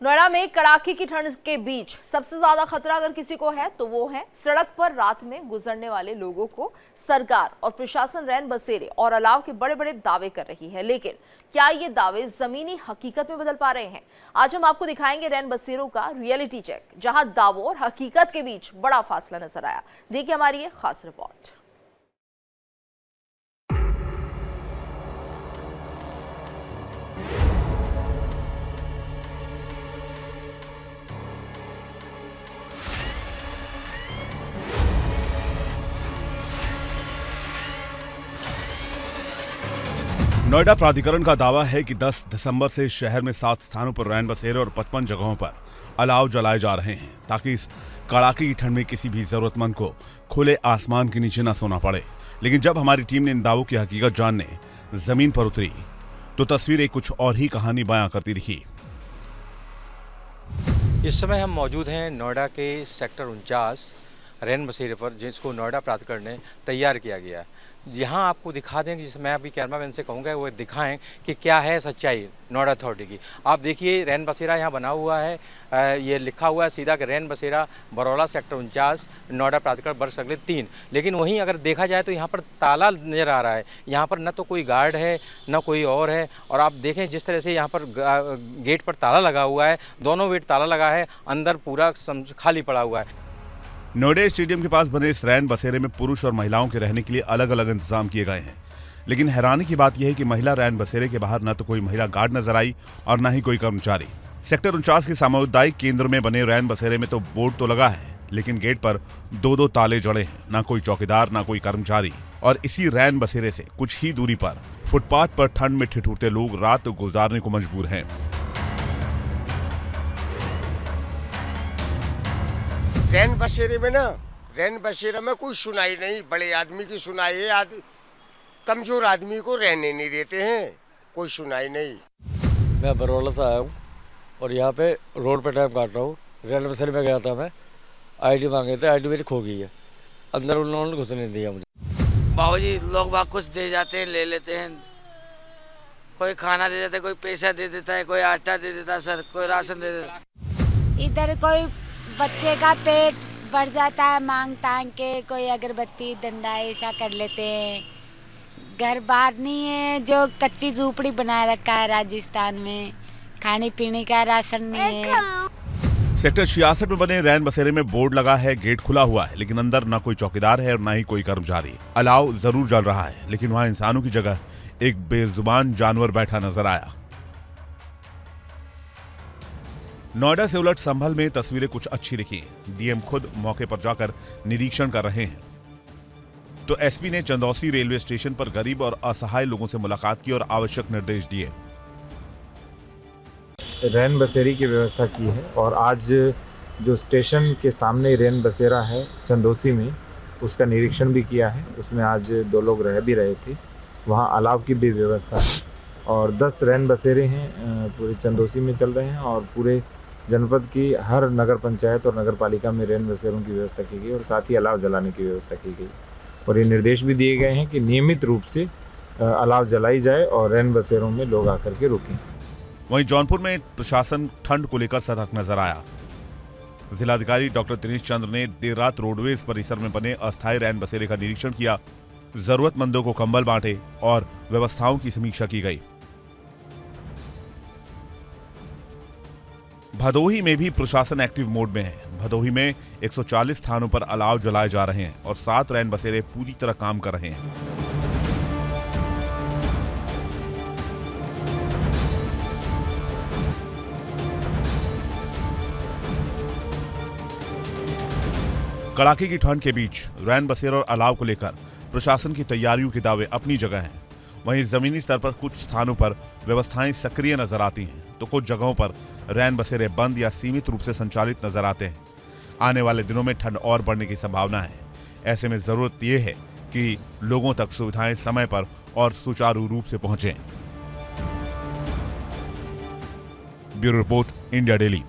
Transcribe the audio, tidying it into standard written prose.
नोएडा में कड़ाके की ठंड के बीच सबसे ज्यादा खतरा अगर किसी को है तो वो है सड़क पर रात में गुजरने वाले लोगों को। सरकार और प्रशासन रैन बसेरे और अलाव के बड़े बड़े दावे कर रही है, लेकिन क्या ये दावे जमीनी हकीकत में बदल पा रहे हैं? आज हम आपको दिखाएंगे रैन बसेरों का रियलिटी चेक, जहां दावों और हकीकत के बीच बड़ा फासला नजर आया। देखिए हमारी ये खास रिपोर्ट। नोएडा प्राधिकरण का दावा है कि 10 दिसंबर से शहर में 7 स्थानों पर रैन बसेरे और 55 जगहों पर अलाव जलाए जा रहे हैं, ताकि इस कड़ाके की ठंड में किसी भी जरूरतमंद को खुले आसमान के नीचे न सोना पड़े। लेकिन जब हमारी टीम ने इन दावों की हकीकत जानने जमीन पर उतरी तो तस्वीरें कुछ और ही कहानी बयां करती दिखी। इस समय हम मौजूद हैं नोएडा के सेक्टर 49 रैन बसेरे पर, जिसको नोएडा प्राधिकरण ने तैयार किया गया है। यहाँ आपको दिखा दें, जिसमें मैं अभी कैमरामैन से कहूँगा वो दिखाएं कि क्या है सच्चाई नोएडा अथॉरिटी की। आप देखिए रैन बसेरा यहाँ बना हुआ है, ये लिखा हुआ है सीधा कि रैन बसेरा बरौला सेक्टर 49 नोएडा प्राधिकरण वर्ष अगले 3। लेकिन वहीं अगर देखा जाए तो यहाँ पर ताला नज़र आ रहा है। यहाँ पर न तो कोई गार्ड है न कोई और है, और आप देखें जिस तरह से यहाँ पर गेट पर ताला लगा हुआ है, दोनों गेट ताला लगा है, अंदर पूरा खाली पड़ा हुआ है। नोएडा स्टेडियम के पास बने इस रैन बसेरे में पुरुष और महिलाओं के रहने के लिए अलग अलग इंतजाम किए गए हैं। लेकिन हैरानी की बात यह है कि महिला रैन बसेरे के बाहर न तो कोई महिला गार्ड नजर आई और न ही कोई कर्मचारी। सेक्टर 49 के सामुदायिक केंद्र में बने रैन बसेरे में तो बोर्ड तो लगा है, लेकिन गेट पर 2-2 ताले जड़े हैं। न कोई चौकीदार न कोई कर्मचारी। और इसी रैन बसेरे से कुछ ही दूरी पर फुटपाथ पर ठंड में ठिठुरते लोग रात गुजारने को मजबूर हैं। रैन बसेरे में कोई सुनाई नहीं, बड़े आदमी की सुनाई है, कमजोर आदमी को रहने नहीं देते हैं, कोई सुनाई नहीं। मैं बरौला से आया हूँ और यहाँ पे रोड पे टाइम काट रहा हूँ। रैन बसेरे में गया था, मैं आईडी मांगे थे, आईडी मेरी खो गई है। अंदर उन लोगों ने घुसने नहीं दिया मुझे। बाबूजी लोग बाग कुछ दे जाते हैं, ले लेते हैं, कोई खाना दे देता है, कोई पैसा दे देता है, कोई आटा दे देता है, सर कोई राशन दे देता है। इधर कोई बच्चे का पेट बढ़ जाता है, मांग तांग के कोई अगरबत्ती धंधा ऐसा कर लेते हैं। घर बाहर नहीं है, जो कच्ची झोपड़ी बना रखा है राजस्थान में, खाने पीने का राशन नहीं है। सेक्टर 66 में बने रैन बसेरे में बोर्ड लगा है, गेट खुला हुआ है, लेकिन अंदर न कोई चौकीदार है और न ही कोई कर्मचारी। अलाव जरूर जल रहा है, लेकिन वहां इंसानों की जगह एक बेजुबान जानवर बैठा नजर आया। नोएडा से उलट संभल में तस्वीरें कुछ अच्छी दिखी। डीएम खुद मौके पर जाकर निरीक्षण कर रहे हैं, तो एसपी ने चंदौसी रेलवे स्टेशन पर गरीब और असहाय लोगों से मुलाकात की और आवश्यक निर्देश दिए। रैन बसेरी की व्यवस्था की है, और आज जो स्टेशन के सामने रैन बसेरा है चंदौसी में, उसका निरीक्षण भी किया है। उसमें आज 2 लोग रह भी रहे थे, वहाँ अलाव की भी व्यवस्था है। और 10 रैन बसेरे हैं पूरे चंदौसी में चल रहे हैं, और पूरे जनपद की हर नगर पंचायत और नगर पालिका में रैन बसेरों की व्यवस्था की गई, और साथ ही अलाव जलाने की व्यवस्था की गई। और ये निर्देश भी दिए गए हैं कि नियमित रूप से अलाव जलाई जाए और रैन बसेरों में लोग आकर के रुकें। वहीं जौनपुर में प्रशासन ठंड को लेकर सतर्क नजर आया। जिलाधिकारी डॉक्टर दिनेश चंद्र ने देर रात रोडवेज परिसर में बने अस्थायी रैन बसेरे का निरीक्षण किया। जरूरतमंदों को कंबल बांटे और व्यवस्थाओं की समीक्षा की गई। भदोही में भी प्रशासन एक्टिव मोड में है। भदोही में 140 स्थानों पर अलाव जलाए जा रहे हैं और 7 रैन बसेरे पूरी तरह काम कर रहे हैं। कड़ाके की ठंड के बीच रैन बसेरे और अलाव को लेकर प्रशासन की तैयारियों के दावे अपनी जगह हैं। वहीं जमीनी स्तर पर कुछ स्थानों पर व्यवस्थाएं सक्रिय नजर आती हैं, तो कुछ जगहों पर रैन बसेरे बंद या सीमित रूप से संचालित नजर आते हैं। आने वाले दिनों में ठंड और बढ़ने की संभावना है। ऐसे में जरूरत यह है कि लोगों तक सुविधाएं समय पर और सुचारू रूप से पहुंचें। Bureau report, India daily.